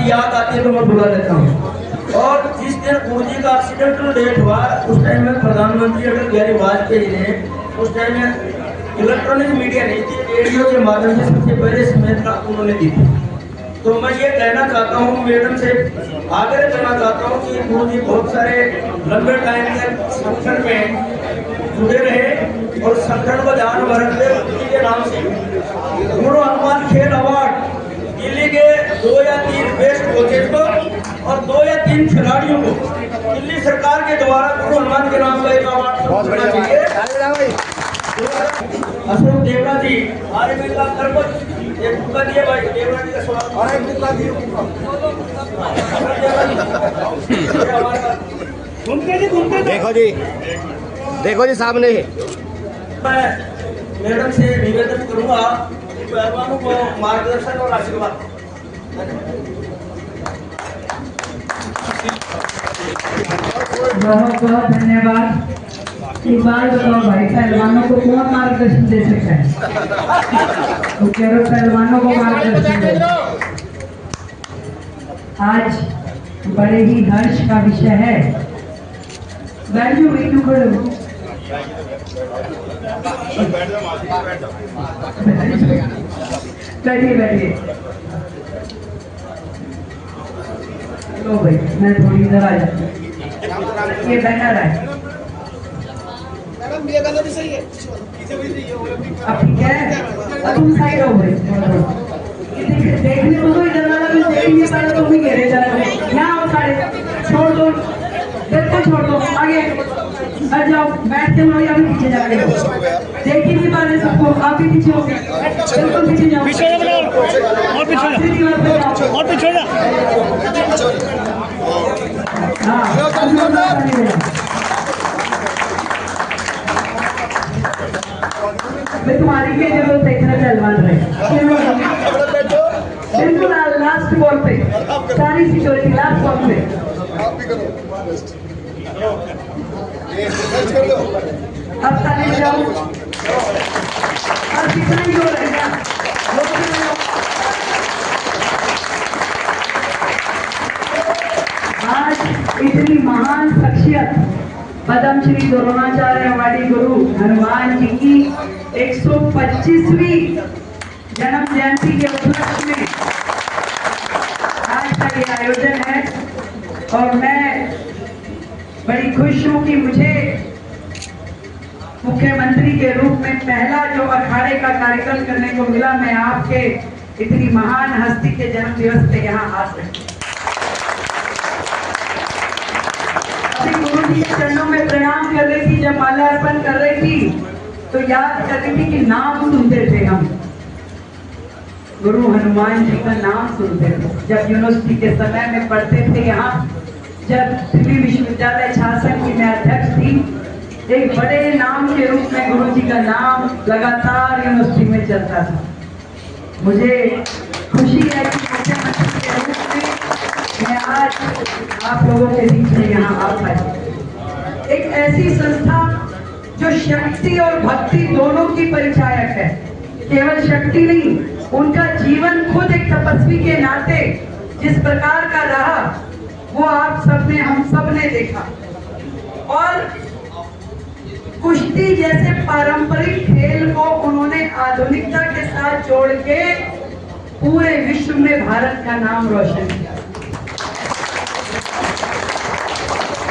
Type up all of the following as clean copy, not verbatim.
की याद आती है तो मैं बुला लेता हूँ। और जिस दिन गुरु जी का एक्सीडेंटल डेथ हुआ उस टाइम में प्रधानमंत्री अटल बिहारी वाजपेयी ने उस टाइम में इलेक्ट्रॉनिक मीडिया नहीं थी, रेडियो के माध्यम से सबसे पहले स्मृति उन्होंने दी थी। तो मैं ये कहना चाहता हूँ, मैडम से आग्रह करना चाहता हूँ कि गुरु जी बहुत सारे लंबे टाइम तक संगठन में जुड़े रहे और संगठन को ध्यान रखते हुए के नाम से गुरु हनुमान खेल अवार्ड दिल्ली के 2 या 3 बेस्ट कोचेज को और 2 या 3 खिलाड़ियों को दिल्ली सरकार के द्वारा गुरु हनुमान के नाम का एक अवार्ड देना चाहिए। अशोक देवरा जी हमारे मिलता करपत एक बुका दिए भाई, देवरा जी का स्वागत और एक बुका दिए। देखो जी सामने मैं मैडम से निवेदन करूंगा कि पहलवानों को मार्गदर्शन और आशीर्वाद। बहुत बहुत धन्यवाद। एक बार बताओ भाई, पहलवानों को कौन मार्गदर्शन दे सकता है? तो कह रहे पहलवानों को मार्गदर्शन दे। आज बड़े ही हर्ष का विषय है। बैठो बैठो खड़ो बैठिए बैठिए। लो भाई मैं थोड़ी इधर आ जाती हूँ। ये बैनर है भी सही है। अब ठीक है, अब तुम साइड हो भाई। देखने को तो इधर वाला भी देख नहीं पा रहा, तुम भी घेरे जा रहे हो। यहाँ आओ सारे, छोड़ दो देखो, छोड़ दो आगे हट जाओ, बैठ के लो या पीछे जाके देख ही नहीं पा रहे सबको। आप भी पीछे हो, बिल्कुल पीछे जाओ, पीछे और पीछे जा। मैं तुम्हारी भी जरूरत देखना पहलवान रहे बिल्कुल लास्ट बॉल पे, सारी सिक्योरिटी लास्ट बॉल पे। अब सारे जाओ और कितना ही हो रहेगा। आज इतनी महान शख्सियत पद्म श्री द्रोणाचार्य अवार्डी गुरु हनुमान जी की 125वीं जन्म जयंती के उपलक्ष्य में आज का ये आयोजन है। और मैं बड़ी खुश हूँ कि मुझे मुख्यमंत्री के रूप में पहला जो अखाड़े का कार्यक्रम करने को मिला। मैं आपके इतनी महान हस्ती के जन्म दिवस पे यहाँ आ सकी। अभी गुरु जी के चरणों में प्रणाम कर रही थी, जब माल्यार्पण कर रही थी तो याद कर रही थी कि नाम सुनते थे हम, गुरु हनुमान जी का नाम सुनते थे जब यूनिवर्सिटी के समय में पढ़ते थे। यहाँ जब दिल्ली विश्वविद्यालय शासन की मैं अध्यक्ष थी, एक बड़े नाम के रूप में गुरु जी का नाम लगातार यूनिवर्सिटी में चलता था। मुझे खुशी है कि मुख्यमंत्री के रूप में मैं आज आप लोगों के बीच में यहाँ आ पाई। एक ऐसी संस्था जो शक्ति और भक्ति दोनों की परिचायक है। केवल शक्ति नहीं, उनका जीवन खुद एक तपस्वी के नाते जिस प्रकार का रहा वो आप सबने, हम सब ने देखा। और कुश्ती जैसे पारंपरिक खेल को उन्होंने आधुनिकता के साथ जोड़ के पूरे विश्व में भारत का नाम रोशन किया।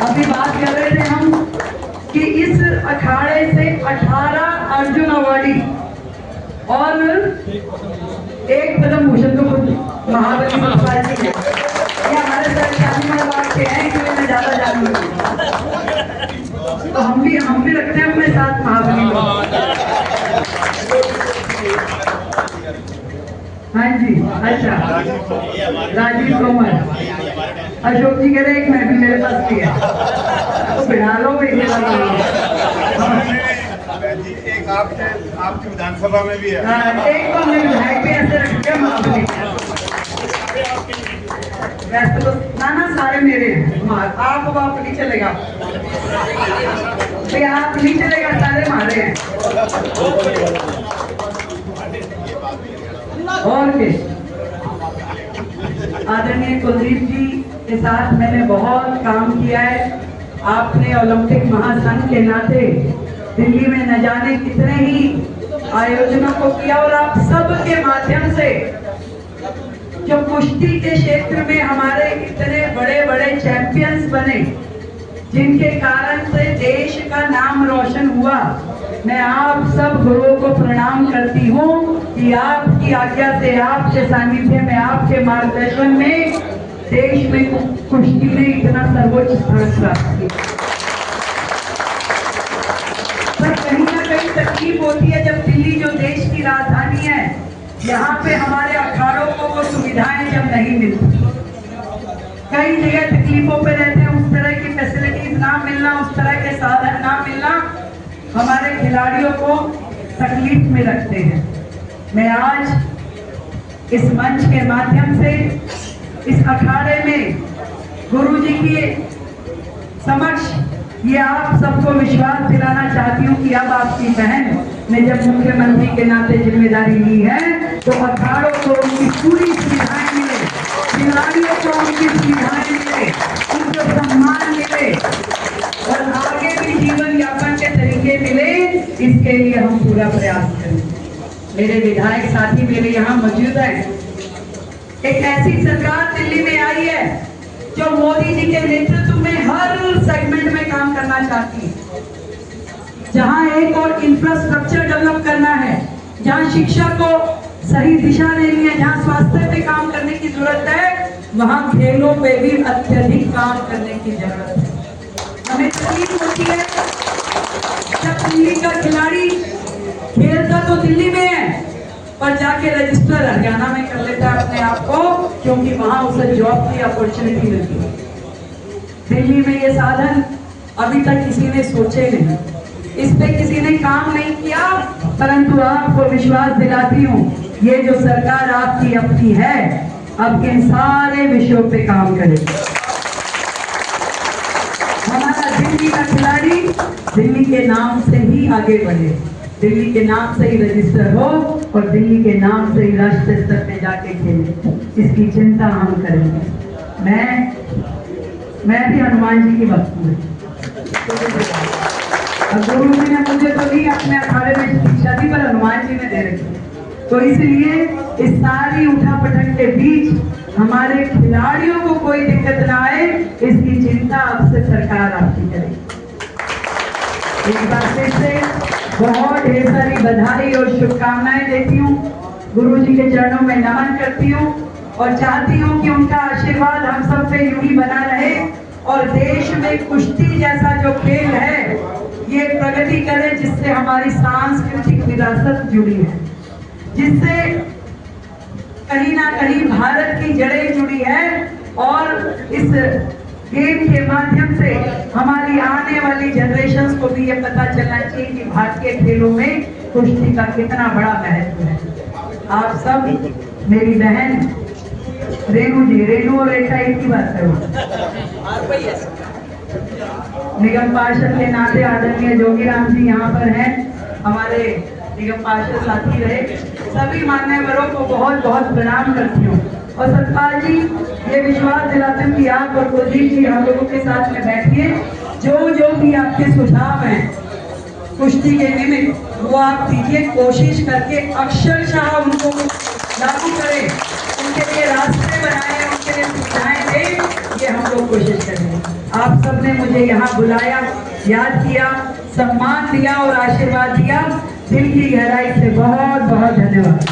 अभी बात कर रहे थे हम कि इस अखाड़े से 18 अर्जुन अवार्डी और एक पद्म भूषण को महाबली भोपाल जी है। ये हमारे साथ शादी बात के हैं कि मैं ज्यादा जानूंगी, तो हम भी रखते हैं अपने साथ महाबली को। हाँ जी, अच्छा राजीव तोमर, अशोक जी कह रहे एक मैं भी मेरे पास भी है, तो बिठा लो एक आपकी विधानसभा में भी है। एक तो मेरे विधायक भी ऐसे रखते महाबली, वैसे तो ना सारे मेरे हैं। आप नहीं चलेगा, आप नहीं चलेगा, सारे हमारे हैं। और आदरणीय कुलदीप जी के साथ मैंने बहुत काम किया है। आपने ओलंपिक महासंघ के नाते दिल्ली में न जाने कितने ही आयोजनों को किया और आप सब के माध्यम से जो कुश्ती के क्षेत्र में हमारे इतने बड़े बड़े चैंपियंस बने, जिनके कारण से देश का नाम रोशन हुआ, मैं आप सब गुरुओं को प्रणाम करती हूँ कि आपकी आज्ञा से, आपके सानिध्य में, आपके मार्गदर्शन में देश में कुश्ती ने इतना सर्वोच्च स्थान प्राप्त किया। पर कहीं ना कहीं तकलीफ होती है जब दिल्ली जो देश की राजधानी है, यहाँ पे हमारे अखाड़ों को वो सुविधाएं जब नहीं मिलती, कई जगह तकलीफों पे रहते हैं, उस तरह की फैसिलिटीज ना मिलना, उस तरह के साधन ना मिलना हमारे खिलाड़ियों को तकलीफ में रखते हैं। मैं आज इस मंच के माध्यम से इस अखाड़े में गुरुजी की समक्ष ये आप सबको विश्वास दिलाना चाहती हूँ कि अब आपकी बहन ने जब मुख्यमंत्री के नाते जिम्मेदारी ली है तो अखाड़ों को उनकी पूरी सुविधाएं मिले, खिलाड़ियों को उनकी सुविधाएं मिले, उनको सम्मान मिले और आगे भी जीवन यापन के तरीके मिले, इसके लिए हम पूरा प्रयास करें। मेरे विधायक साथी मेरे यहाँ मौजूद हैं। एक ऐसी सरकार दिल्ली में आई है जो मोदी जी के नेतृत्व में हर सेगमेंट में काम करना चाहती है। जहां एक और इंफ्रास्ट्रक्चर डेवलप करना है, जहां शिक्षा को सही दिशा देनी है, जहां स्वास्थ्य पे काम करने की जरूरत है, वहां खेलों पे भी अत्यधिक काम करने की जरूरत है। हमें तकलीफ होती है जब दिल्ली का खिलाड़ी खेलता तो दिल्ली में है पर जाके रजिस्टर हरियाणा में कर लेता है अपने आप को, क्योंकि वहां उसे जॉब की अपॉर्चुनिटी मिलती है। दिल्ली में ये साधन अभी तक किसी ने सोचे नहीं, इस पे किसी ने काम नहीं किया, परंतु आपको विश्वास दिलाती हूँ ये जो सरकार आपकी अपनी है अब इन सारे विषयों पे काम करेगी। हमारा दिल्ली का खिलाड़ी दिल्ली के नाम से ही आगे बढ़े, दिल्ली के नाम से ही रजिस्टर हो और दिल्ली के नाम से ही राष्ट्रीय स्तर पे जाके खेले, इसकी चिंता हम करेंगे। मैं भी हनुमान जी की भक्त हूँ। गुरु जी ने मुझे तो नहीं अपने अखाड़े में शिक्षा दी, पर हनुमान जी ने दे रखी। तो इसलिए इस सारी उठापटक के बीच हमारे खिलाड़ियों को कोई दिक्कत ना आए, इसकी चिंता अब से सरकार आपकी करेगी। एक बार फिर से बहुत ढेर सारी बधाई और शुभकामनाएं देती हूँ, गुरु जी के चरणों में नमन करती हूँ और चाहती हूँ कि उनका आशीर्वाद हम सब पे यूं ही बना रहे और देश में कुश्ती जैसा जो खेल है ये प्रगति करे, जिससे हमारी सांस्कृतिक विरासत जुड़ी है, जिससे कहीं ना कहीं भारत की जड़ें जुड़ी है और इस गेम के माध्यम से हमारी आने वाली जनरेशंस को भी ये पता चलना चाहिए कि भारतीय खेलों में कुश्ती का कितना बड़ा महत्व है। आप सब मेरी बहन रेणु जी, रेणु और रेखा एक ही बात है, निगम पार्षद के नाते आदरणीय जोगीराम जी यहाँ पर हैं, हमारे निगम पार्षद साथी रहे, सभी मान्यवरों को बहुत बहुत प्रणाम करती हूँ। और सतपाल जी ये विश्वास दिलाते हूँ कि आप और कुलदीप जी हम लोगों के साथ में बैठिए, जो भी आपके सुझाव हैं कुश्ती के निमित्त वो आप दीजिए, कोशिश करके अक्षरशः उनको लागू करें, उनके लिए रास्ते बनाएं, उनके लिए सुविधाएं दें, ये हम लोग कोशिश करेंगे। आप सबने मुझे यहाँ बुलाया, याद किया, सम्मान दिया और आशीर्वाद दिया, दिल की गहराई से बहुत बहुत धन्यवाद।